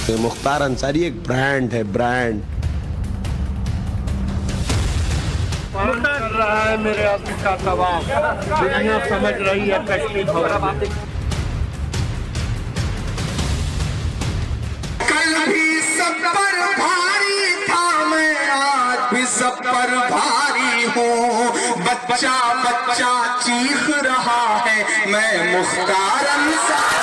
मुख्तार अंसारी एक ब्रांड है, ब्रांड कर रहा है मेरे आदमी का दबाव। दुनिया समझ रही है कश्मीर भवन। कल भी सब पर भारी था, मैं आज भी सब पर भारी हूँ। बच्चा बच्चा चीख रहा है, मैं मुख्तार अंसारी।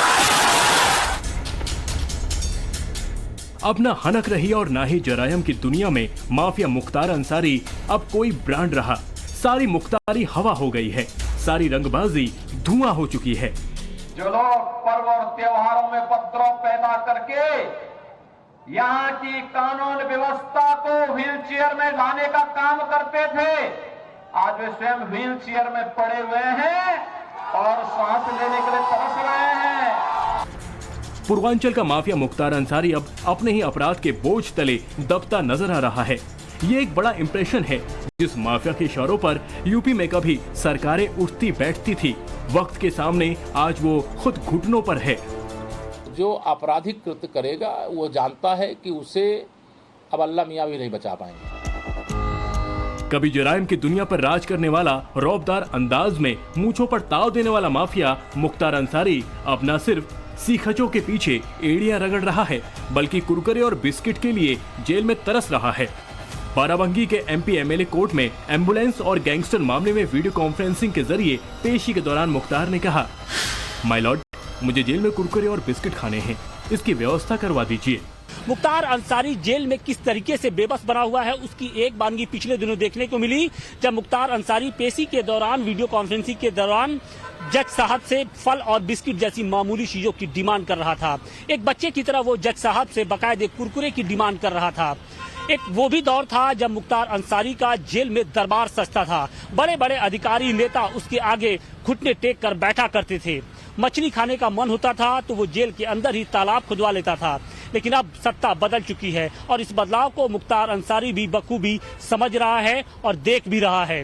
अब न हनक रही और ना ही जरायम की दुनिया में माफिया मुख्तार अंसारी अब कोई ब्रांड रहा। सारी मुख्तारी हवा हो गई है, सारी रंगबाजी धुआं हो चुकी है। जो लोग पर्व और त्योहारों में उपद्रव पैदा करके यहाँ की कानून व्यवस्था को व्हीलचेयर में लाने का काम करते थे, आज वे स्वयं व्हीलचेयर में पड़े हुए हैं और सांस लेने के लिए तरस रहे हैं। पूर्वांचल का माफिया मुख्तार अंसारी अब अपने ही अपराध के बोझ तले दबता नजर आ रहा है। ये एक बड़ा इंप्रेशन है। जिस माफिया के इशारों पर यूपी में कभी सरकारें उठती बैठती थी, वक्त के सामने आज वो खुद घुटनों पर है। जो आपराधिक कृत्य करेगा वो जानता है कि उसे अब अल्लाह मियाँ भी नहीं बचा पाएंगे। कभी जराइम की दुनिया पर राज करने वाला, रौबदार अंदाज में मूंछों पर ताव देने वाला माफिया मुख्तार अंसारी अब न सिर्फ सीखचों के पीछे एड़ियां रगड़ रहा है, बल्कि कुरकुरे और बिस्किट के लिए जेल में तरस रहा है। बाराबंकी के एमपी एमएलए कोर्ट में एम्बुलेंस और गैंगस्टर मामले में वीडियो कॉन्फ्रेंसिंग के जरिए पेशी के दौरान मुख्तार ने कहा, माय लॉर्ड, मुझे जेल में कुरकुरे और बिस्किट खाने हैं, इसकी व्यवस्था करवा दीजिए। मुख्तार अंसारी जेल में किस तरीके से बेबस बना हुआ है, उसकी एक वानगी पिछले दिनों देखने को मिली, जब मुख्तार अंसारी पेशी के दौरान वीडियो कॉन्फ्रेंसिंग के दौरान जज साहब से फल और बिस्किट जैसी मामूली चीजों की डिमांड कर रहा था। एक बच्चे की तरह वो जज साहब से बाकायदे कुरकुरे की डिमांड कर रहा था। एक वो भी दौर था जब मुख्तार अंसारी का जेल में दरबार सजता था। बड़े बड़े अधिकारी नेता उसके आगे घुटने टेक कर बैठा करते थे। मछली खाने का मन होता था तो वो जेल के अंदर ही तालाब खुदवा लेता था। लेकिन अब सत्ता बदल चुकी है और इस बदलाव को मुख्तार अंसारी भी बखूबी समझ रहा है और देख भी रहा है।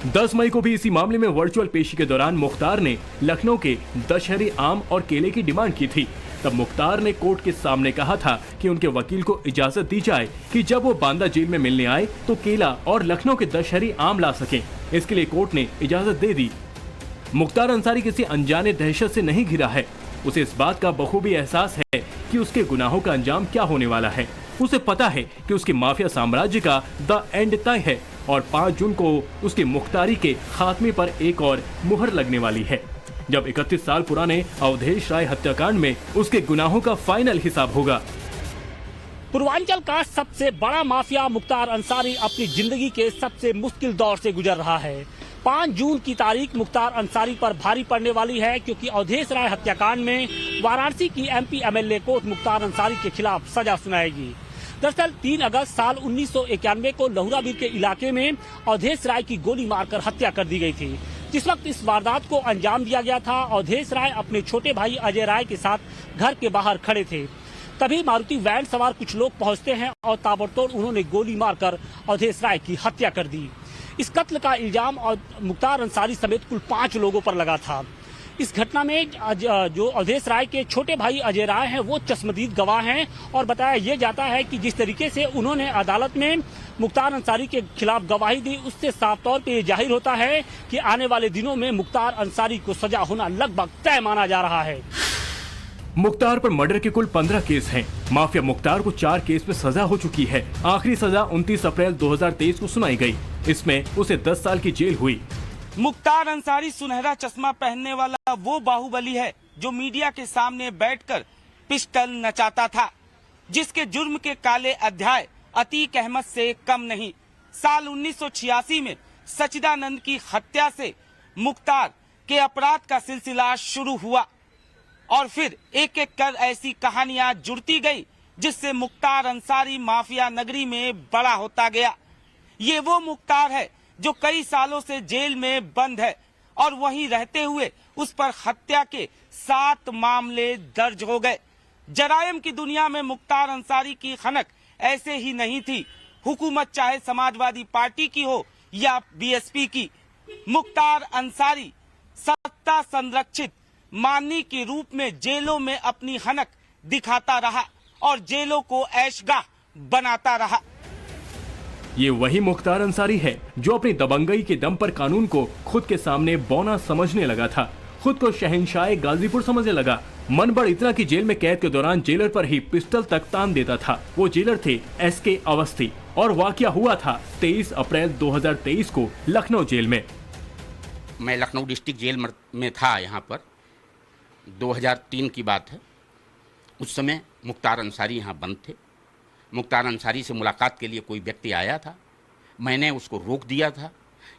10 मई को भी इसी मामले में वर्चुअल पेशी के दौरान मुख्तार ने लखनऊ के दशहरी आम और केले की डिमांड की थी। तब मुख्तार ने कोर्ट के सामने कहा था कि उनके वकील को इजाजत दी जाए कि जब वो बांदा जेल में मिलने आए तो केला और लखनऊ के दशहरी आम ला सकें। इसके लिए कोर्ट ने इजाजत दे दी। मुख्तार अंसारी किसी अनजाने दहशत से नहीं घिरा है। उसे इस बात का बखूबी एहसास है कि उसके गुनाहों का अंजाम क्या होने वाला है। उसे पता है कि उसके माफिया साम्राज्य का द एंड तय है और 5 जून को उसकी मुख्तारी के खात्मे पर एक और मुहर लगने वाली है, जब 31 साल पुराने अवधेश राय हत्याकांड में उसके गुनाहों का फाइनल हिसाब होगा। पूर्वांचल का सबसे बड़ा माफिया मुख्तार अंसारी अपनी जिंदगी के सबसे मुश्किल दौर से गुजर रहा है। 5 जून की तारीख मुख्तार अंसारी पर भारी पड़ने वाली है, क्योंकि अवधेश राय हत्याकांड में वाराणसी की MP MLA court Mukhtar Ansari के खिलाफ सजा सुनाएगी। दरअसल 3 अगस्त साल 1991 को लहुराबीर के इलाके में अवधेश राय की गोली मारकर हत्या कर दी गई थी। जिस वक्त इस वारदात को अंजाम दिया गया था, अवधेश राय अपने छोटे भाई अजय राय के साथ घर के बाहर खड़े थे। तभी मारुति वैन सवार कुछ लोग पहुंचते हैं और ताबड़तोड़ उन्होंने गोली मारकर अवधेश राय की हत्या कर दी। इस कत्ल का इल्जाम मुख्तार अंसारी समेत कुल 5 लोगों पर लगा था। इस घटना में जो अवधेश राय के छोटे भाई अजय राय हैं वो चश्मदीद गवाह हैं और बताया ये जाता है कि जिस तरीके से उन्होंने अदालत में मुख्तार अंसारी के खिलाफ गवाही दी, उससे साफ तौर पे ये जाहिर होता है कि आने वाले दिनों में मुख्तार अंसारी को सजा होना लगभग तय माना जा रहा है। मुख्तार पर मर्डर के कुल 15 केस हैं। माफिया मुख्तार को 4 केस में सजा हो चुकी है। आखिरी सजा 29 अप्रैल 2023 को सुनाई गई। इसमें उसे 10 साल की जेल हुई। मुख्तार अंसारी सुनहरा चश्मा पहनने वाला वो बाहुबली है जो मीडिया के सामने बैठकर पिस्टल नचाता था, जिसके जुर्म के काले अध्याय अतीक अहमद से कम नहीं। साल 1986 में सचिदानंद की हत्या से मुख्तार के अपराध का सिलसिला शुरू हुआ और फिर एक एक कर ऐसी कहानियां जुड़ती गई, जिससे मुख्तार अंसारी माफिया नगरी में बड़ा होता गया। ये वो मुख्तार है जो कई सालों से जेल में बंद है और वहीं रहते हुए उस पर हत्या के 7 मामले दर्ज हो गए। जरायम की दुनिया में मुख्तार अंसारी की खनक ऐसे ही नहीं थी। हुकूमत चाहे समाजवादी पार्टी की हो या बीएसपी की, मुख्तार अंसारी सत्ता संरक्षित मानी के रूप में जेलों में अपनी हनक दिखाता रहा और जेलों को ऐशगाह बनाता रहा। ये वही मुख्तार अंसारी है जो अपनी दबंगई के दम पर कानून को खुद के सामने बौना समझने लगा था, खुद को शहंशाह गाजीपुर समझने लगा। मन बढ़ इतना कि जेल में कैद के दौरान जेलर पर ही पिस्टल तक तान देता था। वो जेलर थे SK अवस्थी और वाकया हुआ था 23 अप्रैल 2023 को लखनऊ जेल में। मैं लखनऊ डिस्ट्रिक्ट जेल में था, यहाँ पर 2003 की बात है। उस समय मुख्तार अंसारी यहाँ बंद थे। मुख्तार अंसारी से मुलाकात के लिए कोई व्यक्ति आया था, मैंने उसको रोक दिया था।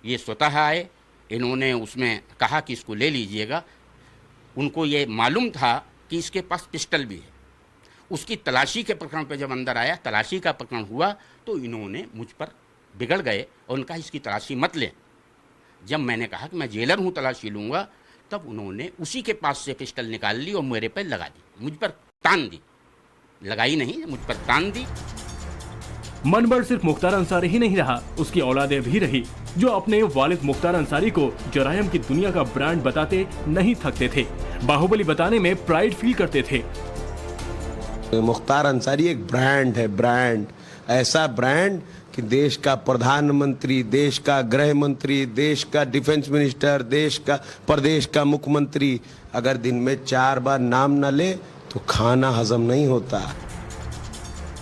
ये स्वतः आए, इन्होंने उसमें कहा कि इसको ले लीजिएगा। उनको ये मालूम था कि इसके पास पिस्टल भी है। उसकी तलाशी के प्रकरण पे जब अंदर आया, तलाशी का प्रकरण हुआ, तो इन्होंने मुझ पर बिगड़ गए और उनका इसकी तलाशी मत लें। जब मैंने कहा कि मैं जेलर हूँ, तलाशी लूँगा, तब उन्होंने उसी के पास से पिस्टल निकाल ली और मेरे पर लगा दी, मुझ पर तान दी, लगाई नहीं, मुझ पर तान दी। मनबड़ सिर्फ मुख्तार अंसारी ही नहीं रहा, उसकी औलादें भी रही जो अपने वालिद मुख्तार अंसारी को जरायम की दुनिया का ब्रांड बताते नहीं थकते थे, बाहुबली बताने में प्राइड फील करते थे। मुख्तार अंसारी एक ब्रांड है, ब्रांड, ऐसा ब्रांड कि देश का प्रधानमंत्री, देश का गृह मंत्री, देश का डिफेंस मिनिस्टर, देश का प्रदेश का मुख्यमंत्री अगर दिन में 4 बार नाम न ले तो खाना हजम नहीं होता।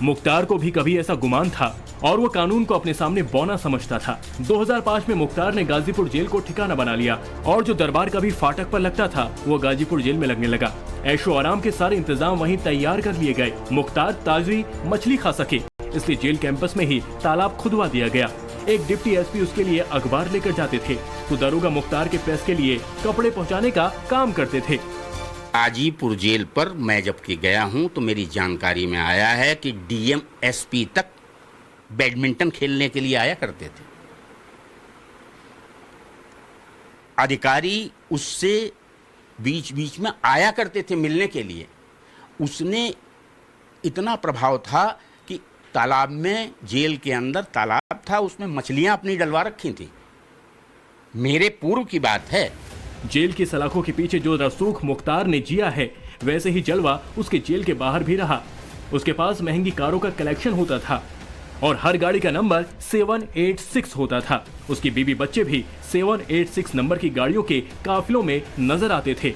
मुख्तार को भी कभी ऐसा गुमान था और वो कानून को अपने सामने बौना समझता था। 2005 में मुख्तार ने गाजीपुर जेल को ठिकाना बना लिया और जो दरबार कभी फाटक पर लगता था वो गाजीपुर जेल में लगने लगा। ऐशो आराम के सारे इंतजाम वहीं तैयार कर लिए गए। मुख्तार ताजी मछली खा सके इसलिए जेल कैंपस में ही तालाब खुदवा दिया गया। एक डिप्टी SP उसके लिए अखबार लेकर जाते थे तो दरोगा मुख्तार के प्रेस के लिए कपड़े पहुँचाने का काम करते थे। गाजीपुर जेल पर मैं जबकि गया हूं तो मेरी जानकारी में आया है कि DM SP तक बैडमिंटन खेलने के लिए आया करते थे। अधिकारी उससे बीच बीच में आया करते थे मिलने के लिए। उसने इतना प्रभाव था कि तालाब में, जेल के अंदर तालाब था, उसमें मछलियां अपनी डलवा रखी थी। मेरे पूर्व की बात है। जेल की सलाखों के पीछे जो रसूख मुख्तार ने जिया है वैसे ही जलवा उसके जेल के बाहर भी रहा। उसके पास महंगी कारों का कलेक्शन होता था और हर गाड़ी का नंबर 786 होता था। उसकी बीवी बच्चे भी 786 नंबर की गाड़ियों के काफिलों में नजर आते थे।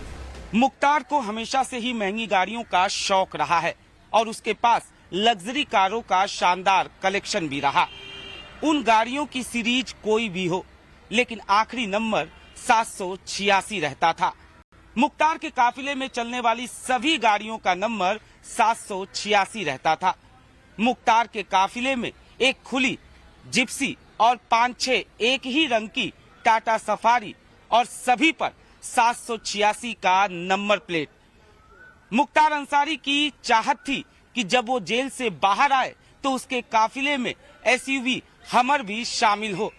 मुख्तार को हमेशा से ही महंगी गाड़ियों का शौक रहा है और उसके पास लग्जरी कारों का शानदार कलेक्शन भी रहा। उन गाड़ियों की सीरीज कोई भी हो, लेकिन आखिरी नंबर 786 रहता था। मुख्तार के काफिले में चलने वाली सभी गाड़ियों का नंबर 786 रहता था। मुख्तार के काफिले में एक खुली जिप्सी और 5-6 एक ही रंग की टाटा सफारी और सभी पर 786 का नंबर प्लेट। मुख्तार अंसारी की चाहत थी कि जब वो जेल से बाहर आए तो उसके काफिले में SUV हमर भी शामिल हो,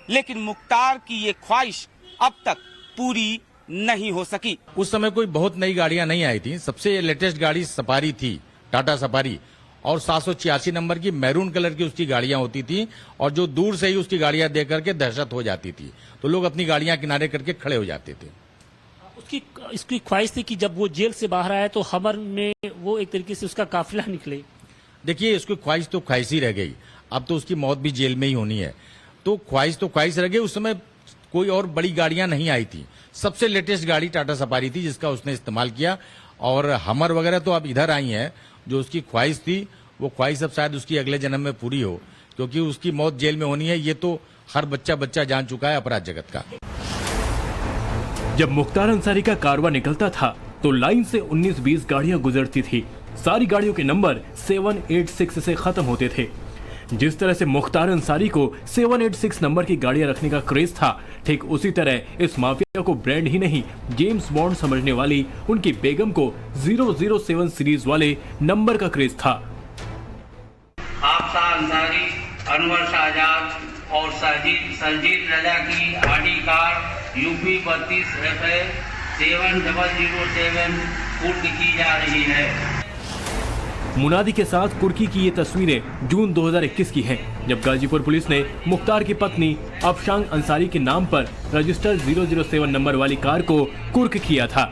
लेकिन मुख्तार की ये ख्वाहिश अब तक पूरी नहीं हो सकी। उस समय कोई बहुत नई गाड़ियां नहीं आई थी। सबसे लेटेस्ट गाड़ी सफारी थी, टाटा सफारी, और 786 नंबर की मैरून कलर की उसकी गाड़ियां होती थी और जो दूर से ही उसकी गाड़ियां देख करके दहशत हो जाती थी तो लोग अपनी गाड़ियां किनारे करके खड़े हो जाते थे। इसकी ख्वाहिश थी कि जब वो जेल से बाहर आया तो हमर में वो एक तरीके से उसका काफिला निकले। देखिए, उसकी ख्वाहिश तो ख्वाहिश ही रह गई। अब तो उसकी मौत भी जेल में ही होनी है, तो ख्वाहिश रह गई। उस समय कोई और बड़ी गाड़ियां नहीं आई थी। सबसे लेटेस्ट गाड़ी टाटा सफारी थी जिसका उसने इस्तेमाल किया, और हमर वगैरह तो अब इधर आई हैं। जो उसकी ख्वाहिश थी वो ख्वाहिश अब शायद उसकी अगले जन्म में पूरी हो, क्योंकि उसकी मौत जेल में होनी है, ये तो हर बच्चा जान चुका है अपराध जगत का। जब मुख्तार अंसारी का कारवा निकलता था तो लाइन से 19-20 गाड़ियां गुजरती थी। सारी गाड़ियों के नंबर 786 से खत्म होते थे। जिस तरह से मुख्तार अंसारी को 786 नंबर की गाड़ियां रखने का क्रेज था, ठीक उसी तरह इस माफिया को ब्रांड ही नहीं जेम्स बॉन्ड समझने वाली उनकी बेगम को 007 सीरीज वाले नंबर का क्रेज था। हाफसा अंसारी, अनवर शाहजाद और सरजीत रजा की आडी कार UP 32 FA 7007 कुर्क की जा रही है। मुनादी के साथ कुर्की की ये तस्वीरें जून 2021 की हैं, जब गाजीपुर पुलिस ने मुख्तार की पत्नी अफशांग अंसारी के नाम पर रजिस्टर्ड 007 नंबर वाली कार को कुर्क किया था।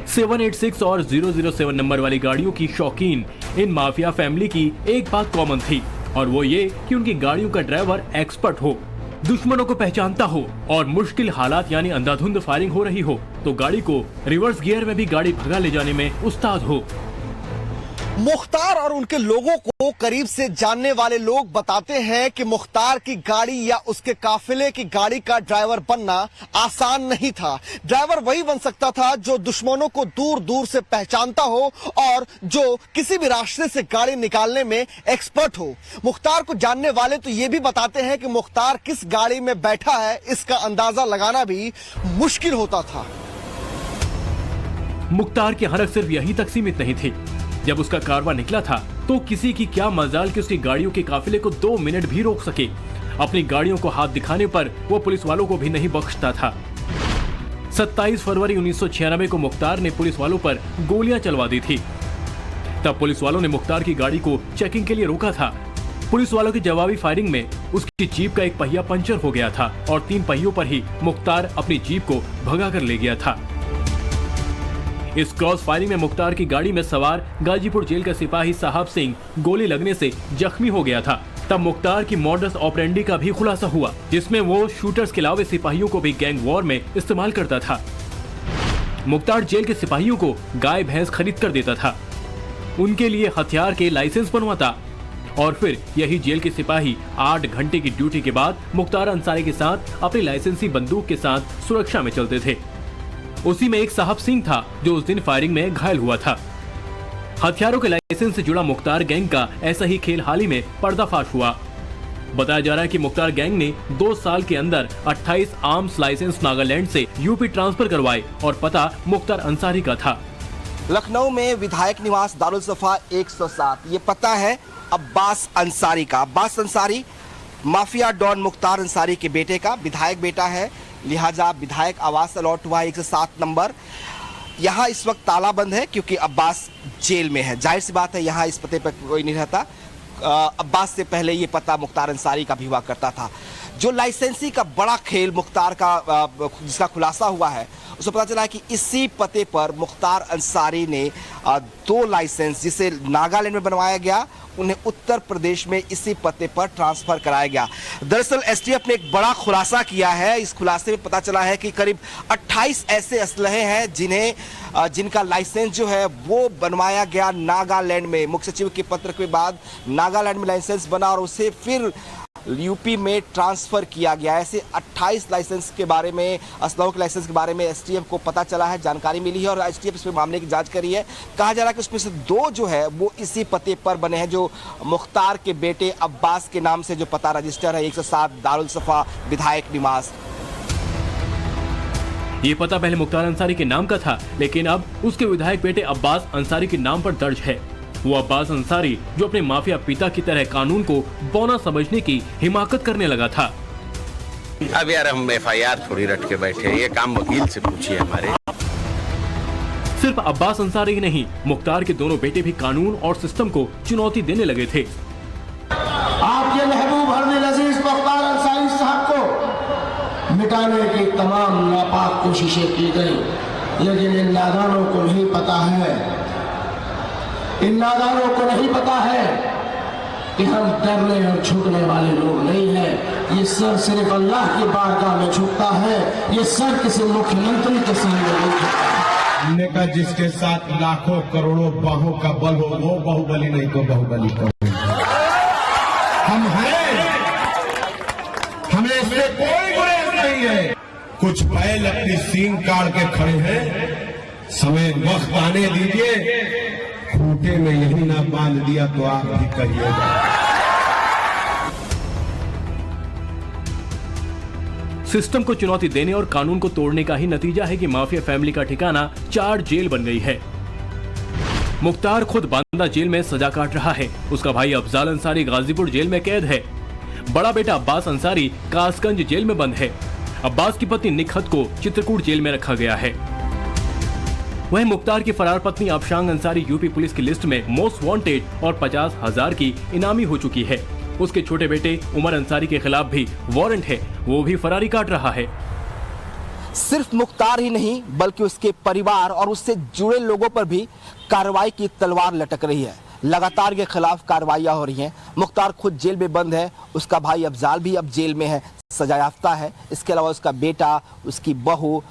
786 और 007 नंबर वाली गाड़ियों की शौकीन इन माफिया फैमिली की एक बात कॉमन थी, और वो ये कि उनकी गाड़ियों का ड्राइवर एक्सपर्ट हो, दुश्मनों को पहचानता हो और मुश्किल हालात यानी अंधाधुंध फायरिंग हो रही हो तो गाड़ी को रिवर्स गियर में भी गाड़ी भगा ले जाने में उस्ताद हो। मुख्तार और उनके लोगों को करीब से जानने वाले लोग बताते हैं कि मुख्तार की गाड़ी या उसके काफिले की गाड़ी का ड्राइवर बनना आसान नहीं था। ड्राइवर वही बन सकता था जो दुश्मनों को दूर दूर से पहचानता हो और जो किसी भी रास्ते से गाड़ी निकालने में एक्सपर्ट हो। मुख्तार को जानने वाले तो ये भी बताते हैं कि मुख्तार किस गाड़ी में बैठा है इसका अंदाजा लगाना भी मुश्किल होता था। मुख्तार की हरकत सिर्फ यहीं तक सीमित नहीं थी। जब उसका कारवां निकला था तो किसी की क्या मजाल कि उसकी गाड़ियों के काफिले को 2 मिनट भी रोक सके। अपनी गाड़ियों को हाथ दिखाने पर वो पुलिस वालों को भी नहीं बख्शता था। 27 फरवरी 1996 को मुख्तार ने पुलिस वालों पर गोलियां चलवा दी थी। तब पुलिस वालों ने मुख्तार की गाड़ी को चेकिंग के लिए रोका था। पुलिस वालों की जवाबी फायरिंग में उसकी जीप का एक पहिया पंचर हो गया था और 3 पहियों पर ही मुख्तार अपनी जीप को भगा कर ले गया था। इस क्रॉस फायरिंग में मुख्तार की गाड़ी में सवार गाजीपुर जेल का सिपाही साहब सिंह गोली लगने से जख्मी हो गया था। तब मुख्तार की मॉडस ऑपरेंडी का भी खुलासा हुआ, जिसमें वो शूटर्स के अलावा सिपाहियों को भी गैंग वॉर में इस्तेमाल करता था। मुख्तार जेल के सिपाहियों को गाय भैंस खरीद कर देता था, उनके लिए हथियार के लाइसेंस बनवाता और फिर यही जेल के सिपाही 8 घंटे की ड्यूटी के बाद मुख्तार अंसारी के साथ अपनी लाइसेंसी बंदूक के साथ सुरक्षा में चलते थे। उसी में एक साहब सिंह था जो उस दिन फायरिंग में घायल हुआ था। हथियारों के लाइसेंस से जुड़ा मुख्तार गैंग का ऐसा ही खेल हाल ही में पर्दाफाश हुआ। बताया जा रहा है कि मुख्तार गैंग ने 2 साल के अंदर 28 आर्म्स लाइसेंस नागालैंड से यूपी ट्रांसफर करवाए और पता मुख्तार अंसारी का था। लखनऊ में विधायक निवास दारुल सफा 107, ये पता है अब्बास अंसारी का। अब्बास अंसारी माफिया डॉन मुख्तार अंसारी के बेटे का विधायक बेटा है, लिहाजा विधायक आवास अलॉट हुआ 107 नंबर। यहाँ इस वक्त ताला बंद है क्योंकि अब्बास जेल में है। जाहिर सी बात है यहाँ इस पते पर कोई नहीं रहता। अब्बास से पहले ये पता मुख्तार अंसारी का भी हुआ करता था। जो लाइसेंसी का बड़ा खेल मुख्तार का जिसका खुलासा हुआ है उसको पता चला है कि इसी पते पर मुख्तार अंसारी ने 2 लाइसेंस जिसे नागालैंड में बनवाया गया उन्हें उत्तर प्रदेश में इसी पते पर ट्रांसफर कराया गया। दरअसल एसटीएफ ने एक बड़ा खुलासा किया है। इस खुलासे में पता चला है कि करीब 28 ऐसे असलहे हैं जिनका लाइसेंस जो है वो बनवाया गया नागालैंड में। मुख्य सचिव के पत्र के बाद नागालैंड में लाइसेंस बना और उसे फिर यूपी में ट्रांसफर किया गया। ऐसे 28 लाइसेंस के बारे में, असलहों के लाइसेंस के बारे में एसटीएफ को पता चला है, जानकारी मिली है और एसटीएफ इस मामले की जांच करी है। कहा जा रहा है कि उसमें से 2 जो है वो इसी पते पर बने हैं जो मुख्तार के बेटे अब्बास के नाम से जो पता रजिस्टर है 107 दारुल सफा विधायक निवास। ये पता पहले मुख्तार अंसारी के नाम का था, लेकिन अब उसके विधायक बेटे अब्बास अंसारी के नाम पर दर्ज है। वो अब्बास अंसारी जो अपने माफिया पिता की तरह कानून को बौना समझने की हिमाकत करने लगा था। अब यार हम एफआईआर थोड़ी रट के बैठे, ये काम वकील से पूछिए हमारे। सिर्फ अब्बास अंसारी ही नहीं, मुख्तार के दोनों बेटे भी कानून और सिस्टम को चुनौती देने लगे थे। आपके महबूब हरने लजीज मुख्तार अंसारी साहब को मिटाने की तमाम नापाक कोशिशें की गई, लेकिन इन नादानों को नहीं पता है, इन नादानों को नहीं पता है कि हम डरने और झुकने वाले लोग नहीं हैं। ये सर सिर्फ अल्लाह की बारगाह में झुकता है, ये सर किसी मुख्यमंत्री के सामने नहीं झुकता। हमने कहा जिसके साथ लाखों करोड़ों बाहों का बल हो वो बाहुबली नहीं तो बाहुबली को हम हैं, हमें इससे कोई गुरेज नहीं है। कुछ बैल अपनी सींग काट के खड़े हैं, समय वक्त आने दीजिए, खूंटे में यही ना बांध दिया तो आप भी कहिएगा। सिस्टम को चुनौती देने और कानून को तोड़ने का ही नतीजा है कि माफिया फैमिली का ठिकाना 4 जेल बन गई है। मुख्तार खुद बांदा जेल में सजा काट रहा है। उसका भाई अफजाल अंसारी गाजीपुर जेल में कैद है। बड़ा बेटा अब्बास अंसारी कासगंज जेल में बंद है। अब्बास की पत्नी निखत को चित्रकूट जेल में रखा गया है। वहीं मुख्तार की फरार पत्नी आबशांग अंसारी यूपी पुलिस की लिस्ट में मोस्ट वांटेड और 50,000 की इनामी हो चुकी है। उसके छोटे बेटे उमर अंसारी के खिलाफ भी वारंट है, वो भी फरारी काट रहा है। सिर्फ मुख्तार ही नहीं बल्कि उसके परिवार और उससे जुड़े लोगों पर भी कार्रवाई की तलवार लटक रही है। लगातार के खिलाफ कार्रवाइयां हो रही हैं। मुख्तार खुद जेल में बंद है, उसका भाई अफजाल भी अब जेल में है, सजायाफ्ता है। इसके अलावा उसका बेटा, उसकी बहू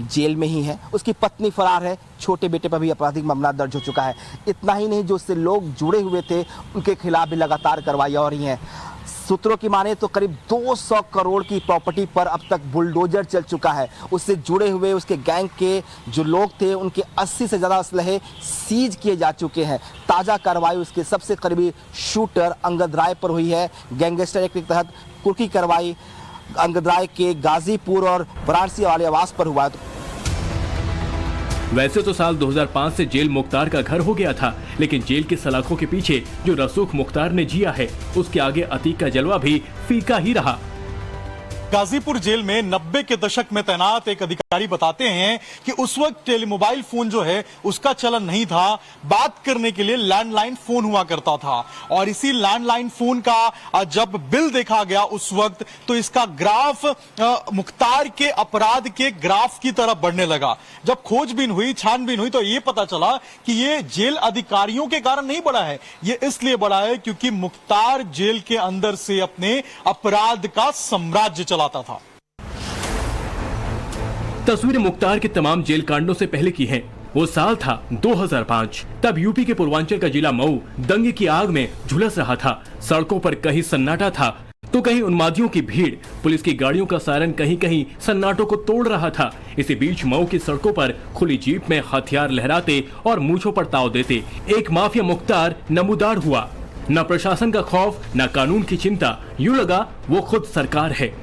जेल में ही है, उसकी पत्नी फरार है, छोटे बेटे पर भी आपराधिक मामला दर्ज हो चुका है। इतना ही नहीं, जो उससे लोग जुड़े हुए थे उनके खिलाफ भी लगातार कार्रवाइयां हो रही हैं। सूत्रों की माने तो करीब 200 करोड़ की प्रॉपर्टी पर अब तक बुलडोजर चल चुका है। उससे जुड़े हुए उसके गैंग के जो लोग थे उनके 80 से ज़्यादा असलहे सीज किए जा चुके हैं। ताज़ा कार्रवाई उसके सबसे करीबी शूटर अंगद राय पर हुई है। गैंगस्टर एक्ट के तहत कुर्की कार्रवाई अंगद राय के गाजीपुर और वाराणसी वाले आवास पर हुआ। वैसे तो साल 2005 से जेल मुख्तार का घर हो गया था, लेकिन जेल की सलाखों के पीछे जो रसूख मुख्तार ने जिया है उसके आगे अतीक का जलवा भी फीका ही रहा। गाजीपुर जेल में 90 के दशक में तैनात एक अधिकारी बताते हैं कि उस वक्त टेलीमोबाइल फोन जो है उसका चलन नहीं था। बात करने के लिए लैंडलाइन फोन हुआ करता था और इसी लैंडलाइन फोन का जब बिल देखा गया उस वक्त तो इसका ग्राफ मुख्तार के अपराध के ग्राफ की तरफ बढ़ने लगा। जब खोजबीन हुई, छानबीन हुई तो ये पता चला कि ये जेल अधिकारियों के कारण नहीं बढ़ा है, ये इसलिए बढ़ा है क्योंकि मुख्तार जेल के अंदर से अपने अपराध का साम्राज्य चलाता था। तस्वीरें मुख्तार के तमाम जेल कांडों से पहले की हैं। वो साल था 2005। तब यूपी के पूर्वांचल का जिला मऊ दंगे की आग में झुलस रहा था। सड़कों पर कहीं सन्नाटा था तो कहीं उन्मादियों की भीड़। पुलिस की गाड़ियों का सायरन कहीं कहीं सन्नाटों को तोड़ रहा था। इसी बीच मऊ की सड़कों पर खुली जीप में हथियार लहराते और मूंछों पर ताव देते एक माफिया मुख्तार नमूदार हुआ। न प्रशासन का खौफ, न कानून की चिंता, यूं लगा वो खुद सरकार है।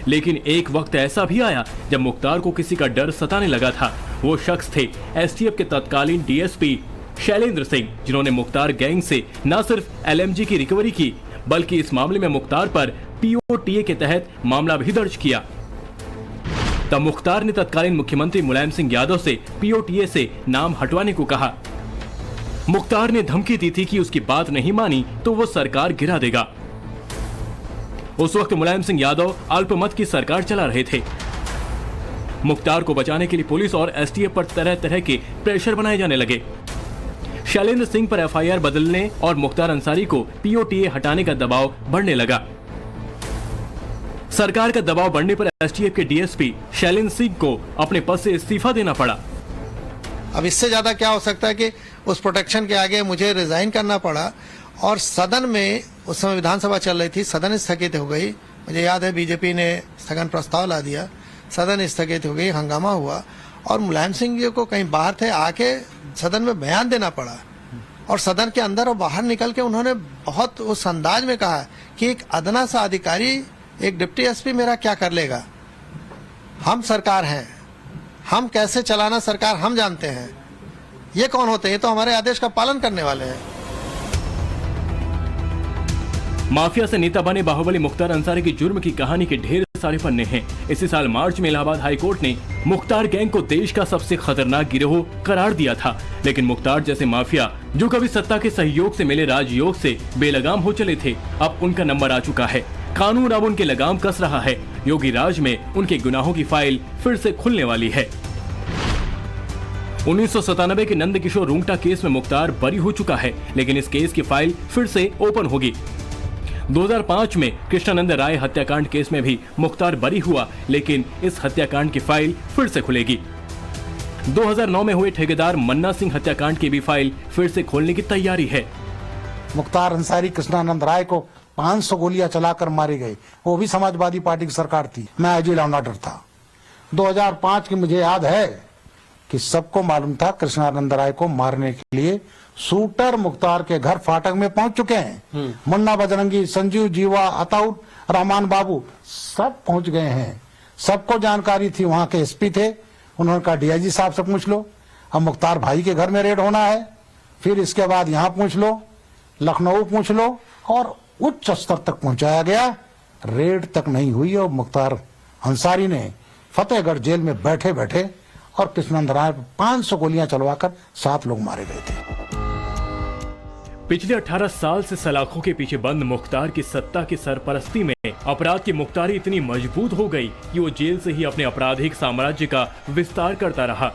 लेकिन एक वक्त ऐसा भी आया जब मुख्तार को किसी का डर सताने लगा था। वो शख्स थे एसटीएफ के तत्कालीन डीएसपी शैलेंद्र सिंह, जिन्होंने मुख्तार गैंग से न सिर्फ एलएमजी की रिकवरी की बल्कि इस मामले में मुख्तार पर पीओटीए के तहत मामला भी दर्ज किया। तब मुख्तार ने तत्कालीन मुख्यमंत्री मुलायम सिंह यादव से पीओटीए से नाम हटवाने को कहा। मुख्तार ने धमकी दी थी कि उसकी बात नहीं मानी तो वो सरकार गिरा देगा। उस वक्त मुलायम सिंह यादव अल्पमत की सरकार चला रहे थे। मुख्तार को बचाने के लिए पुलिस और एसटीएफ पर तरह तरह के प्रेशर बनाए जाने लगे। शैलेंद्र सिंह पर एफआईआर बदलने और मुख्तार अंसारी को पीओटीए हटाने का दबाव बढ़ने लगा। सरकार का दबाव बढ़ने पर एसटीएफ के डीएसपी शैलेंद्र सिंह को अपने पद से इस्तीफा देना पड़ा। अब इससे ज्यादा क्या हो सकता है कि उस प्रोटेक्शन के आगे मुझे रिजाइन करना पड़ा और सदन में उस समय विधानसभा चल रही थी, सदन स्थगित हो गई। मुझे याद है बीजेपी ने स्थगन प्रस्ताव ला दिया, सदन स्थगित हो गई, हंगामा हुआ और मुलायम सिंह जी को कहीं बाहर थे, आके सदन में बयान देना पड़ा और सदन के अंदर और बाहर निकल के उन्होंने बहुत उस अंदाज में कहा कि एक अदना सा अधिकारी, एक डिप्टी एसपी मेरा क्या कर लेगा। हम सरकार हैं, हम कैसे चलाना सरकार हम जानते हैं। ये कौन होते हैं? ये तो हमारे आदेश का पालन करने वाले हैं। माफिया से नेता बने बाहुबली मुख्तार अंसारी की जुर्म की कहानी के ढेर सारे पन्ने हैं। इसी साल मार्च में इलाहाबाद हाई कोर्ट ने मुख्तार गैंग को देश का सबसे खतरनाक गिरोह करार दिया था। लेकिन मुख्तार जैसे माफिया जो कभी सत्ता के सहयोग से मिले राजयोग से बेलगाम हो चले थे, अब उनका नंबर आ चुका है। कानून अब उनके लगाम कस रहा है। योगी राज में उनके गुनाहों की फाइल फिर से खुलने वाली है। 1997 के नंद किशोर रूंगटा केस में मुख्तार बरी हो चुका है, लेकिन इस केस की फाइल फिर से ओपन होगी। 2005 में कृष्णानंद राय हत्याकांड केस में भी मुख्तार बरी हुआ, लेकिन इस हत्याकांड की फाइल फिर से खुलेगी। 2009 में हुए ठेकेदार मन्ना सिंह हत्याकांड की भी फाइल फिर से खोलने की तैयारी है। मुख्तार अंसारी कृष्णानंद राय को 500 गोलियां चलाकर मारे गए, वो भी समाजवादी पार्टी की सरकार थी, मैं आईजी लॉ एंड ऑर्डर था। 2005 की मुझे याद है कि सबको मालूम था कृष्णानंद राय को मारने के लिए शूटर मुख्तार के घर फाटक में पहुंच चुके हैं। मुन्ना बजरंगी, संजीव जीवा, अताउर रहमान बाबू सब पहुंच गए हैं। सबको जानकारी थी, वहां के एसपी थे, उन्होंने कहा डीआईजी साहब से पूछ लो। अब मुख्तार भाई के घर में रेड होना है, फिर इसके बाद यहाँ पूछ लो, लखनऊ पूछ लो और उच्च स्तर तक पहुंचाया गया। रेड तक नहीं हुई और मुख्तार अंसारी ने फतेहगढ़ जेल में बैठे बैठे और कृष्णानंद राय 500 गोलियां चलवाकर 7 लोग मारे गए थे। पिछले 18 साल से सलाखों के पीछे बंद मुख्तार की सत्ता की सरपरस्ती में अपराध की मुख्तारी इतनी मजबूत हो गई कि वो जेल से ही अपने आपराधिक साम्राज्य का विस्तार करता रहा।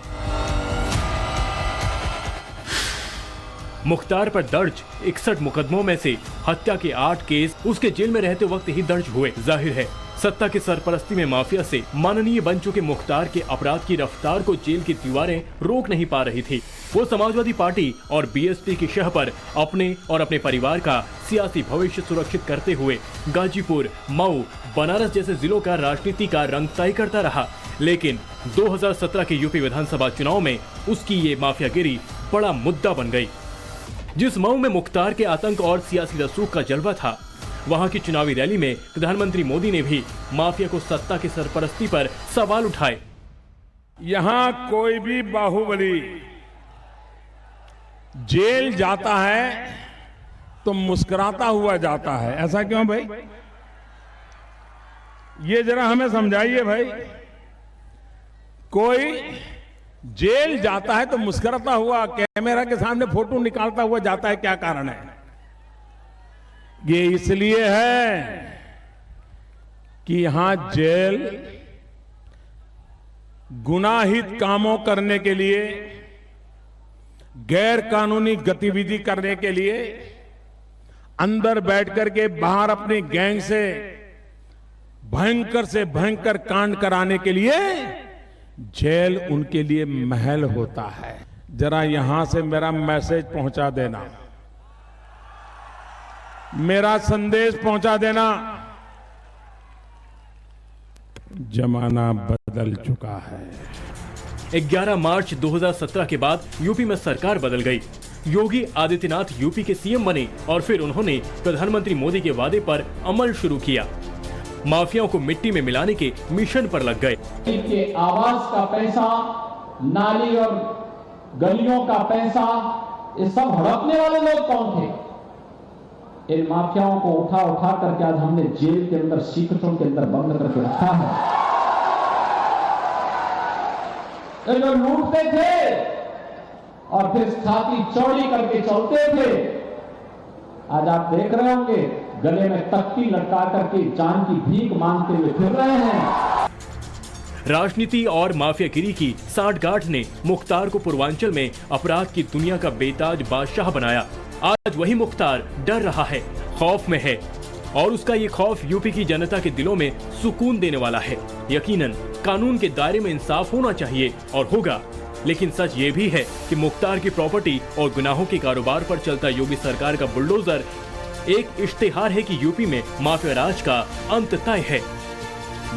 मुख्तार पर दर्ज 61 मुकदमों में से हत्या के 8 केस उसके जेल में रहते वक्त ही दर्ज हुए। जाहिर है सत्ता की सरपरस्ती में माफिया से माननीय बन चुके मुख्तार के अपराध की रफ्तार को जेल की दीवारें रोक नहीं पा रही थी। वो समाजवादी पार्टी और बीएसपी की शह पर अपने और अपने परिवार का सियासी भविष्य सुरक्षित करते हुए गाजीपुर, मऊ, बनारस जैसे जिलों का राजनीति का रंग तय करता रहा। लेकिन 2017 के यूपी विधानसभा चुनाव में उसकी ये माफियागिरी बड़ा मुद्दा बन गई। जिस मऊ में मुख्तार के आतंक और सियासी रसूख का जलवा था, वहां की चुनावी रैली में प्रधानमंत्री मोदी ने भी माफिया को सत्ता की सरपरस्ती पर सवाल उठाए। यहां कोई भी बाहुबली जेल जाता है तो मुस्कुराता हुआ जाता है, ऐसा क्यों भाई? ये जरा हमें समझाइए भाई। कोई जेल जाता है तो मुस्कुराता हुआ, कैमरा के सामने फोटो निकालता हुआ जाता है, क्या कारण है? ये इसलिए है कि यहां जेल गुनाहित कामों करने के लिए, गैर कानूनी गतिविधि करने के लिए, अंदर बैठ करके बाहर अपनी गैंग से भयंकर कांड कराने के लिए जेल उनके लिए महल होता है। जरा यहां से मेरा मैसेज पहुंचा देना, मेरा संदेश पहुंचा देना, जमाना बदल चुका है। 11 मार्च 2017 के बाद यूपी में सरकार बदल गई। योगी आदित्यनाथ यूपी के सीएम बने और फिर उन्होंने प्रधानमंत्री मोदी के वादे पर अमल शुरू किया। माफियाओं को मिट्टी में मिलाने के मिशन पर लग गए। इनके आवास का पैसा, नाली और गलियों का पैसा, ये सब हड़पने वाले लोग कौन थे? इन माफियाओं को उठा करके आज हमने जेल के अंदर, सीकटों के अंदर बंद करके रखा है। ये जो लूटते थे और फिर छाती चौड़ी करके चलते थे, आज आप देख रहे होंगे गले में तख्ती लटका करके जान की भीख मांगते हुए फिर रहे हैं। राजनीति और माफियागिरी की सांठगांठ ने मुख्तार को पूर्वांचल में अपराध की दुनिया का बेताज बादशाह बनाया। आज वही मुख्तार डर रहा है, खौफ में है, और उसका ये खौफ यूपी की जनता के दिलों में सुकून देने वाला है। यकीनन कानून के दायरे में इंसाफ होना चाहिए और होगा, लेकिन सच ये भी है कि मुख्तार की प्रॉपर्टी और गुनाहों के कारोबार पर चलता योगी सरकार का बुलडोजर एक इश्तेहार है कि यूपी में माफिया राज का अंत तय है।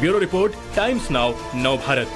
ब्यूरो रिपोर्ट, टाइम्स नाउ, नव भारत।